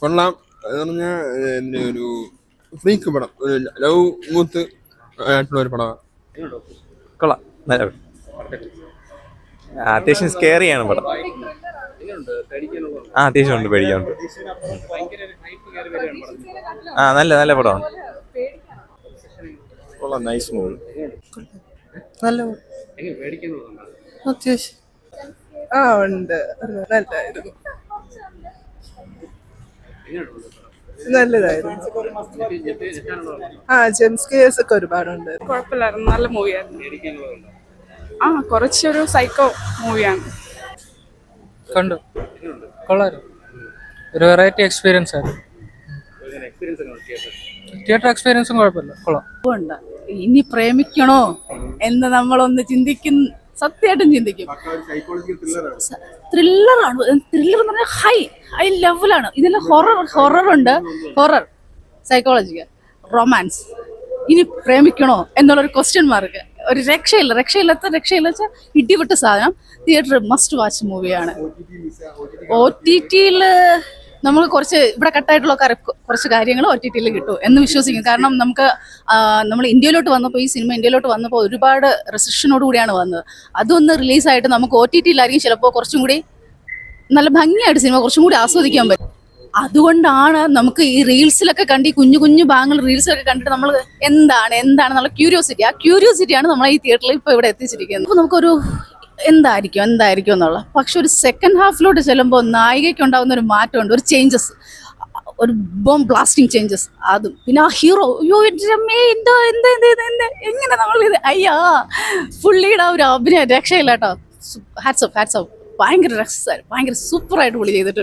കൊള്ളാം. അത് പറഞ്ഞാൽ ഒരു ഫ്രീക്ക് പടം, ഒരു ലവ് മൂത്ത് ആയിട്ടുള്ള ഒരു പടമാണ്. കൊള്ളാം, നല്ല അത്യാവശ്യം സ്കെയറിയാണ് പടം. അത്യാവശ്യം ഉണ്ട്, പേടിക്കാനുണ്ട്. നല്ല നല്ല പടമാണ്. കൊള്ളാം, നൈസ് മൂവി. നല്ല അത്യാവശ്യം ഉണ്ട്, നല്ലായിരുന്നു, നല്ലതായിരുന്നു. ജംസ്കേഴ്സ് ഒക്കെ ഒരുപാടുണ്ട്. കുഴപ്പമില്ലായിരുന്നു, നല്ല മൂവിയായിരുന്നു. കുറച്ചൊരു സൈക്കോ മൂവിയാണ്. കണ്ടു, കൊള്ളായിരുന്നു. ഒരു വെറൈറ്റി എക്സ്പീരിയൻസ് ആയിരുന്നു. തിയേറ്റർ എക്സ്പീരിയൻസും കുഴപ്പമില്ല, കൊള്ളാം. ഇനി പ്രേമിക്കണോ എന്ന് നമ്മളൊന്ന് സത്യമായിട്ടും ചിന്തിക്കും. ത്രില്ലറാണ്. ത്രില്ലർ എന്ന് പറഞ്ഞാൽ ഹൈ ലെവലാണ്. ഇതിൽ ഹൊറർ സൈക്കോളജിക്കൽ റൊമാൻസ്. ഇനി പ്രേമിക്കണോ എന്നുള്ളൊരു ക്വസ്റ്റ്യൻ മാർക്ക്. ഒരു രക്ഷയില്ലാത്ത വെച്ചാൽ ഇടിവിട്ട സാധനം. തിയേറ്റർ മസ്റ്റ് വാച്ച് മൂവിയാണ്. OTT-യിൽ നമ്മൾ കുറച്ച് ഇവിടെ കട്ടായിട്ടുള്ള കുറച്ച് കാര്യങ്ങൾ OTT-യിൽ കിട്ടും എന്ന് വിശ്വസിക്കും. കാരണം നമ്മൾ ഇന്ത്യയിലോട്ട് വന്നപ്പോൾ, ഈ സിനിമ ഇന്ത്യയിലോട്ട് വന്നപ്പോൾ ഒരുപാട് റെസ്ട്രിക്ഷനോട് കൂടിയാണ് വന്നത്. അതൊന്ന് റിലീസായിട്ട് നമുക്ക് OTT-യിലായിരിക്കും ചിലപ്പോൾ കുറച്ചും കൂടി നല്ല ഭംഗിയായിട്ട് സിനിമ കുറച്ചും കൂടി ആസ്വദിക്കാൻ പറ്റും. അതുകൊണ്ടാണ് നമുക്ക് ഈ റീൽസിലൊക്കെ കണ്ട്, ഈ കുഞ്ഞു ഭാഗങ്ങൾ റീൽസിലൊക്കെ കണ്ടിട്ട് നമ്മൾ എന്താണെന്നുള്ള ക്യൂരിയോസിറ്റിയാണ് നമ്മളെ ഈ തിയേറ്ററിൽ ഇപ്പോൾ ഇവിടെ എത്തിച്ചിരിക്കുന്നത്. അപ്പോൾ നമുക്കൊരു എന്തായിരിക്കും എന്നുള്ള, പക്ഷെ ഒരു സെക്കൻഡ് ഹാഫിലോട്ട് ചെല്ലുമ്പോൾ നായികയ്ക്ക് ഉണ്ടാകുന്ന ഒരു മാറ്റമുണ്ട്, ഒരു ചേഞ്ചസ്, ഒരു ബോംബ് ബ്ലാസ്റ്റിംഗ് ചേഞ്ചസ്. അതും പിന്നെ ആ ഹീറോ, എങ്ങനെ നമ്മളിത് പുള്ളിയുടെ ഒരു അഭിനയം രക്ഷയില്ല കേട്ടോ. ഹാറ്റ്സ് ഓഫ് ഭയങ്കര സൂപ്പറായിട്ട് പുള്ളി ചെയ്തിട്ടുണ്ട്.